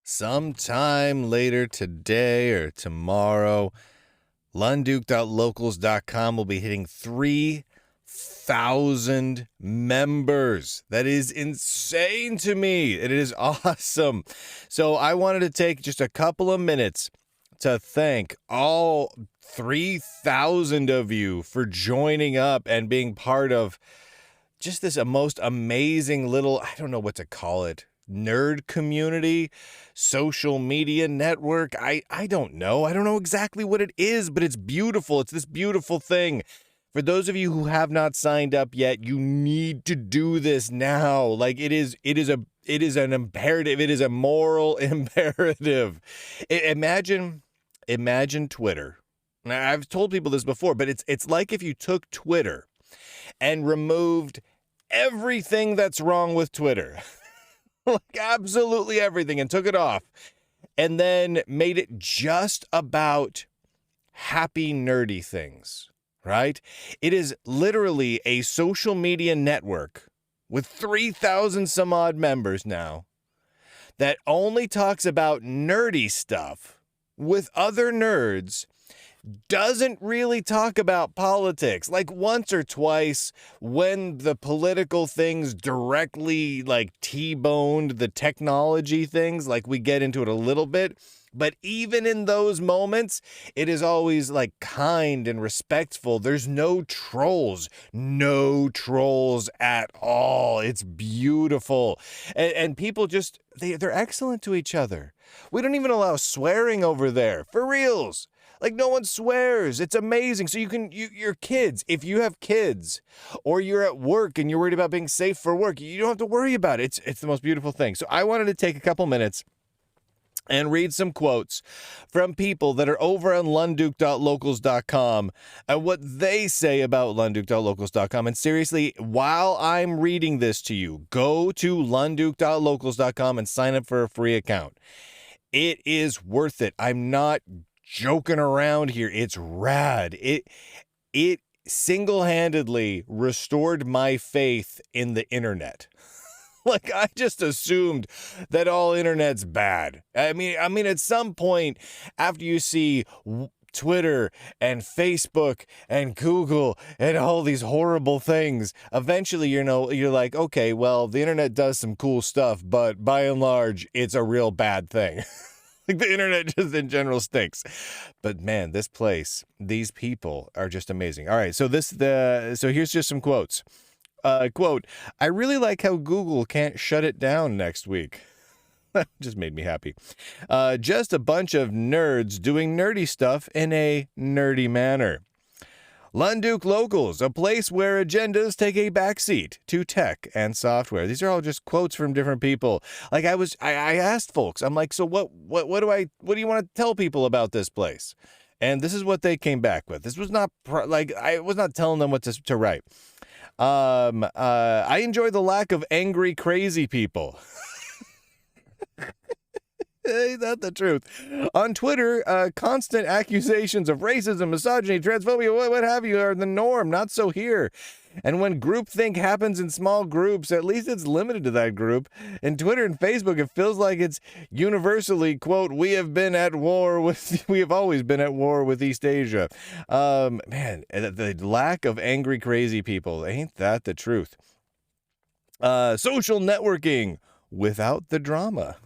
Sometime later today or tomorrow, lunduke.locals.com will be hitting 3,000 members. That is insane to me. It is awesome. So I wanted to take just a couple of minutes to thank all 3,000 of you for joining up and being part of just this most amazing little, I don't know what to call it, nerd community, social media network. I don't know. I don't know exactly what it is, but it's beautiful. It's this beautiful thing. For those of you who have not signed up yet, you need to do this now. Like it is an imperative. It is a moral imperative. Imagine Twitter. Now, I've told people this before, but it's like if you took Twitter and removed everything that's wrong with Twitter. Like absolutely everything, and took it off, and then made it just about happy, nerdy things, right? It is literally a social media network with 3,000 some odd members now that only talks about nerdy stuff with other nerds, doesn't really talk about politics. Like once or twice when the political things directly like T-boned the technology things, like we get into it a little bit. But even in those moments, it is always like kind and respectful. There's no trolls at all. It's beautiful. And people just, they're excellent to each other. We don't even allow swearing over there, for reals. Like no one swears. It's amazing. So your kids, if you have kids or you're at work and you're worried about being safe for work, you don't have to worry about it. It's the most beautiful thing. So I wanted to take a couple minutes and read some quotes from people that are over on lunduke.locals.com and what they say about lunduke.locals.com. And seriously, while I'm reading this to you, go to lunduke.locals.com and sign up for a free account. It is worth it. I'm not joking around here. It's rad. It single-handedly restored my faith in the internet. Like I just assumed that all internet's bad. I mean at some point after you see Twitter and Facebook and Google and all these horrible things, eventually you're like, okay, well, the internet does some cool stuff, but by and large it's a real bad thing. Like the internet just in general stinks. But man, this place, these people are just amazing. All right, so here's just some quotes. Quote, I really like how Google can't shut it down next week. That just made me happy. Just a bunch of nerds doing nerdy stuff in a nerdy manner. Lunduke Locals, a place where agendas take a backseat to tech and software. These are all just quotes from different people. Like I asked folks, I'm like, so what do you want to tell people about this place? And this is what they came back with. This was not I was not telling them what to write. I enjoy the lack of angry, crazy people. Ain't that the truth? On Twitter, constant accusations of racism, misogyny, transphobia, what have you, are the norm. Not so here. And when groupthink happens in small groups, at least it's limited to that group. In Twitter and Facebook, it feels like it's universally, quote, we have always been at war with East Asia. Man, the lack of angry, crazy people. Ain't that the truth? Social networking without the drama.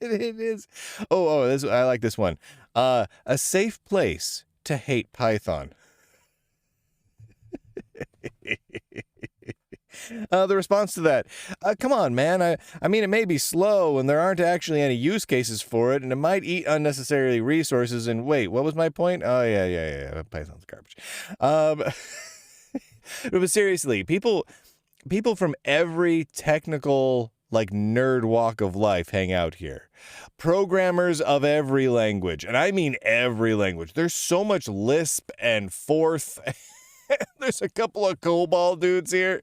It is. I like this one. A safe place to hate Python. The response to that, come on, man. I mean, it may be slow and there aren't actually any use cases for it, and it might eat unnecessarily resources. And wait, what was my point? Oh, yeah. Python's garbage. But seriously, people from every technical, like, nerd walk of life hang out here. Programmers of every language, and I mean every language. There's so much Lisp and Forth There's a couple of COBOL dudes here.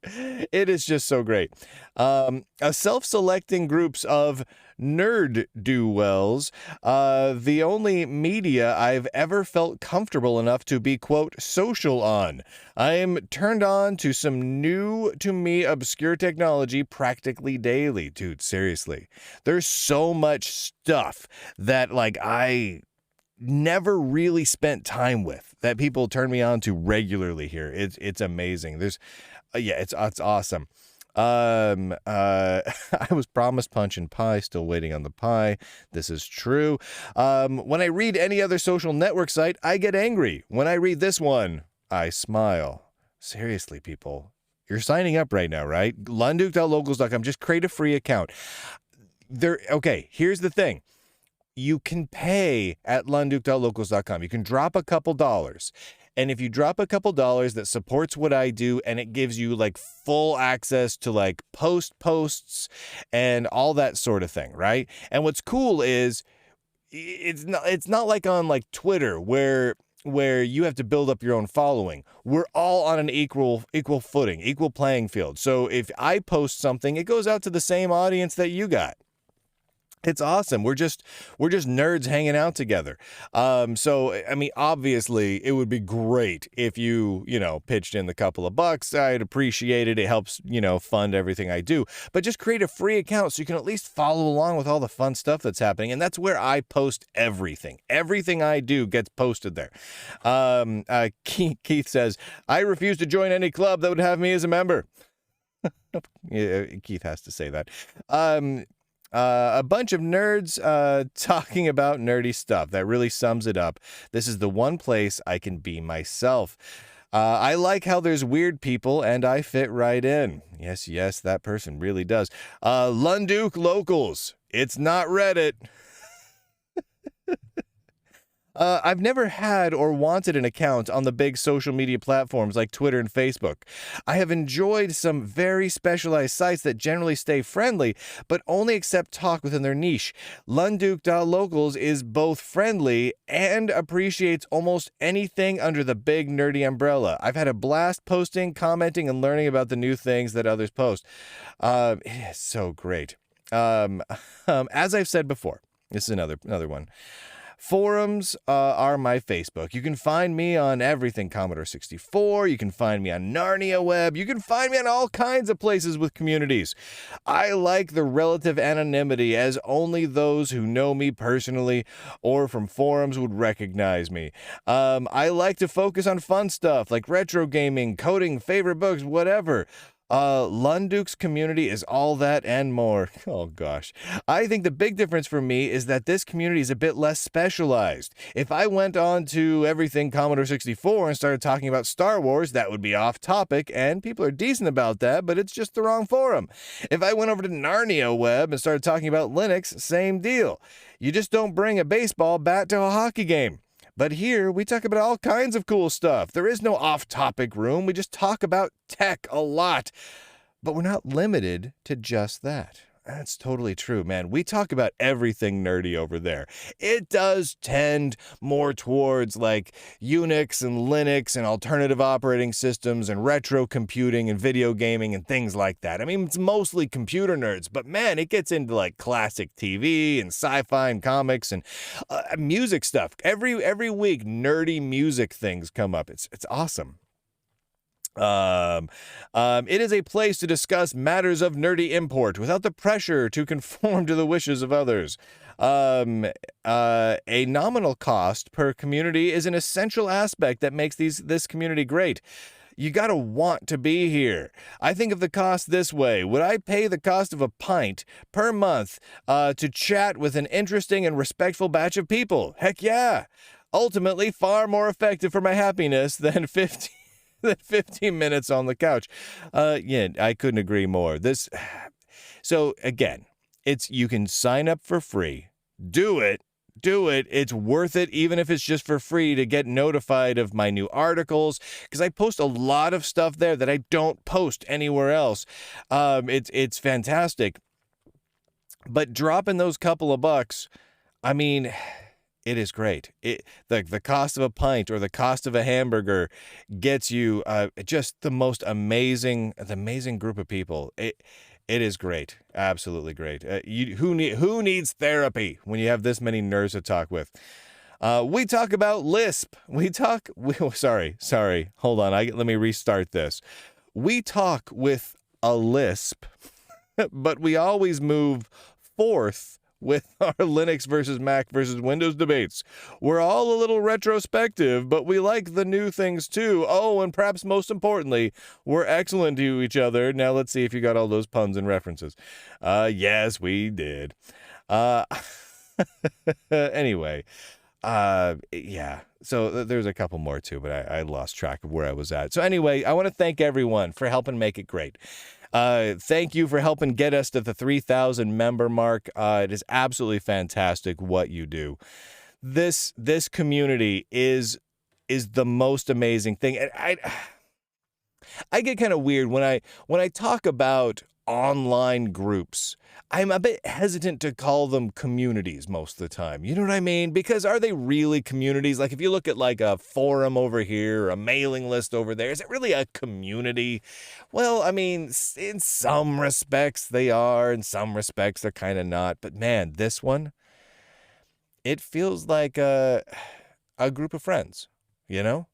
It is just so great. A self-selecting groups of nerd-do-wells, the only media I've ever felt comfortable enough to be, quote, social on. I am turned on to some new-to-me obscure technology practically daily. Dude, seriously. There's so much stuff that, like, I never really spent time with that people turn me on to regularly here. It's amazing. There's it's awesome. I was promised punch and pie, still waiting on the pie. This is true. When I read any other social network site, I get angry. When I read this one, I smile. Seriously, people, you're signing up right now, right? Lunduke.locals.com. Just create a free account. Okay, here's the thing. You can pay at lunduke.locals.com. You can drop a couple dollars. And if you drop a couple dollars that supports what I do and it gives you like full access to like posts and all that sort of thing, right? And what's cool is it's not like on like Twitter where you have to build up your own following. We're all on an equal footing, equal playing field. So if I post something, it goes out to the same audience that you got. It's awesome. We're just nerds hanging out together. So, I mean, obviously, it would be great if you pitched in the couple of bucks. I'd appreciate it. It helps, fund everything I do. But just create a free account so you can at least follow along with all the fun stuff that's happening. And that's where I post everything. Everything I do gets posted there. Keith says, I refuse to join any club that would have me as a member. Yeah, Keith has to say that. A bunch of nerds talking about nerdy stuff. That really sums it up. This is the one place I can be myself. I like how there's weird people and I fit right in. Yes, that person really does. Lunduke Locals. It's not Reddit. I've never had or wanted an account on the big social media platforms like Twitter and Facebook. I have enjoyed some very specialized sites that generally stay friendly, but only accept talk within their niche. Lunduke.locals is both friendly and appreciates almost anything under the big nerdy umbrella. I've had a blast posting, commenting, and learning about the new things that others post. It is so great. As I've said before, this is another one. Forums are my Facebook. You can find me on everything Commodore 64. You can find me on Narnia Web. You can find me on all kinds of places with communities. I like the relative anonymity, as only those who know me personally or from forums would recognize me. I like to focus on fun stuff like retro gaming, coding, favorite books, whatever. Lunduke's community is all that and more. Oh gosh. I think the big difference for me is that this community is a bit less specialized. If I went on to everything Commodore 64 and started talking about Star Wars, that would be off topic, and people are decent about that, but it's just the wrong forum. If I went over to Narnia Web and started talking about Linux, same deal. You just don't bring a baseball bat to a hockey game. But here, we talk about all kinds of cool stuff. There is no off-topic room. We just talk about tech a lot. But we're not limited to just that. That's totally true, man. We talk about everything nerdy over there. It does tend more towards like Unix and Linux and alternative operating systems and retro computing and video gaming and things like that. I mean, it's mostly computer nerds, but man, it gets into like classic TV and sci-fi and comics and music stuff. Every week, nerdy music things come up. It's awesome. It is a place to discuss matters of nerdy import without the pressure to conform to the wishes of others. A nominal cost per community is an essential aspect that makes this community great. You gotta want to be here. I think of the cost this way. Would I pay the cost of a pint per month to chat with an interesting and respectful batch of people? Heck yeah. Ultimately, far more effective for my happiness than 15 minutes on the couch. Yeah, I couldn't agree more. So again, you can sign up for free. Do it. It's worth it, even if it's just for free, to get notified of my new articles, because I post a lot of stuff there that I don't post anywhere else. It's fantastic. But dropping those couple of bucks, I mean, It is great. The cost of a pint or the cost of a hamburger gets you just the amazing group of people. It is great, absolutely great. Who needs therapy when you have this many nerds to talk with? We talk about Lisp. Sorry. Hold on. Let me restart this. We talk with a Lisp, but we always move fourth with our Linux versus Mac versus Windows debates. We're all a little retrospective, but we like the new things too. Oh, and perhaps most importantly, we're excellent to each other. Now let's see if you got all those puns and references. Yes, we did. Anyway, yeah. So there's a couple more too, but I lost track of where I was at. So anyway, I want to thank everyone for helping make it great. Thank you for helping get us to the 3,000 member mark. It is absolutely fantastic what you do. This community is the most amazing thing. And I get kind of weird when I talk about online groups. I'm a bit hesitant to call them communities most of the time. You know what I mean? Because are they really communities? Like if you look at like a forum over here, or a mailing list over there, is it really a community? Well, I mean, in some respects they are, in some respects they're kind of not. But man, this one, it feels like a group of friends, you know?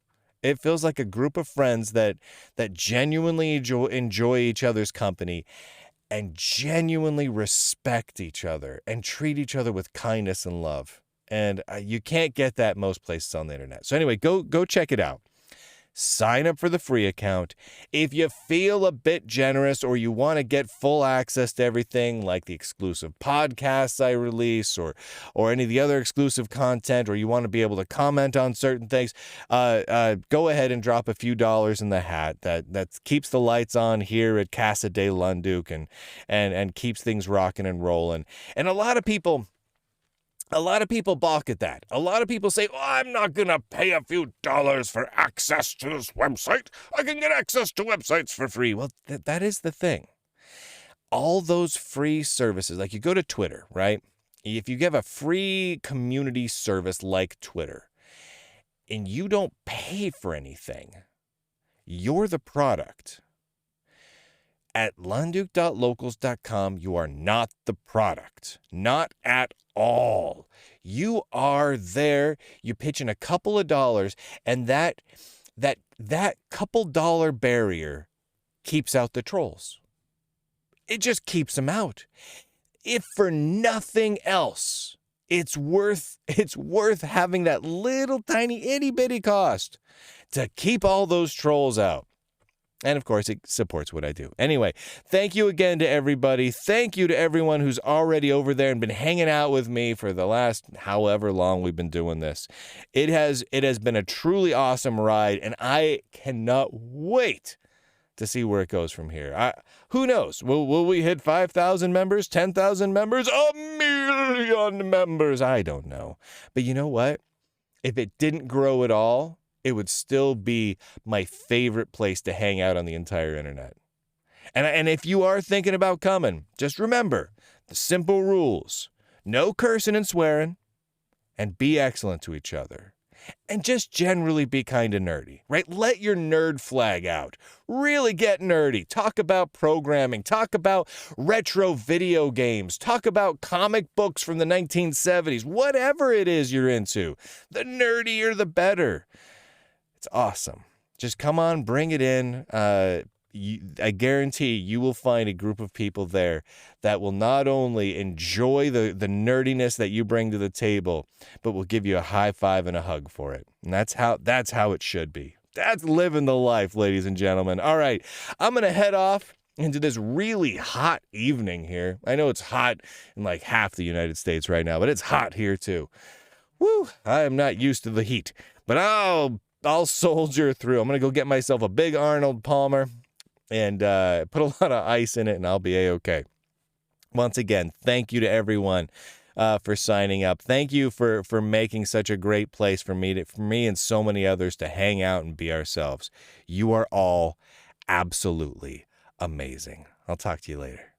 It feels like a group of friends that genuinely enjoy each other's company and genuinely respect each other and treat each other with kindness and love. And you can't get that most places on the internet. So anyway, go check it out. Sign up for the free account. If you feel a bit generous or you want to get full access to everything like the exclusive podcasts I release or any of the other exclusive content, or you want to be able to comment on certain things, go ahead and drop a few dollars in the hat. That keeps the lights on here at Casa de Lunduke and keeps things rocking and rolling. And a lot of people balk at that. A lot of people say, oh, I'm not going to pay a few dollars for access to this website. I can get access to websites for free. Well, that is the thing. All those free services, like you go to Twitter, right? If you have a free community service like Twitter and you don't pay for anything, you're the product. At lunduke.locals.com, you are not the product. Not at all. You are there. You pitch in a couple of dollars, and that couple dollar barrier keeps out the trolls. It just keeps them out. If for nothing else, it's worth having that little tiny itty bitty cost to keep all those trolls out. And, of course, it supports what I do. Anyway, thank you again to everybody. Thank you to everyone who's already over there and been hanging out with me for the last however long we've been doing this. It has been a truly awesome ride, and I cannot wait to see where it goes from here. Who knows? Will we hit 5,000 members, 10,000 members, 1,000,000 members? I don't know. But you know what? If it didn't grow at all, it would still be my favorite place to hang out on the entire internet. And if you are thinking about coming, just remember the simple rules. No cursing and swearing, and be excellent to each other. And just generally be kind of nerdy, right? Let your nerd flag out. Really get nerdy. Talk about programming. Talk about retro video games. Talk about comic books from the 1970s. Whatever it is you're into, the nerdier the better. It's awesome. Just come on, bring it in. I guarantee you will find a group of people there that will not only enjoy the nerdiness that you bring to the table, but will give you a high five and a hug for it. And that's how it should be. That's living the life, ladies and gentlemen. All right, I'm going to head off into this really hot evening here. I know it's hot in like half the United States right now, but it's hot here too. Woo, I am not used to the heat, but I'll soldier through. I'm going to go get myself a big Arnold Palmer and put a lot of ice in it, and I'll be A-okay. Once again, thank you to everyone for signing up. Thank you for making such a great place for me and so many others to hang out and be ourselves. You are all absolutely amazing. I'll talk to you later.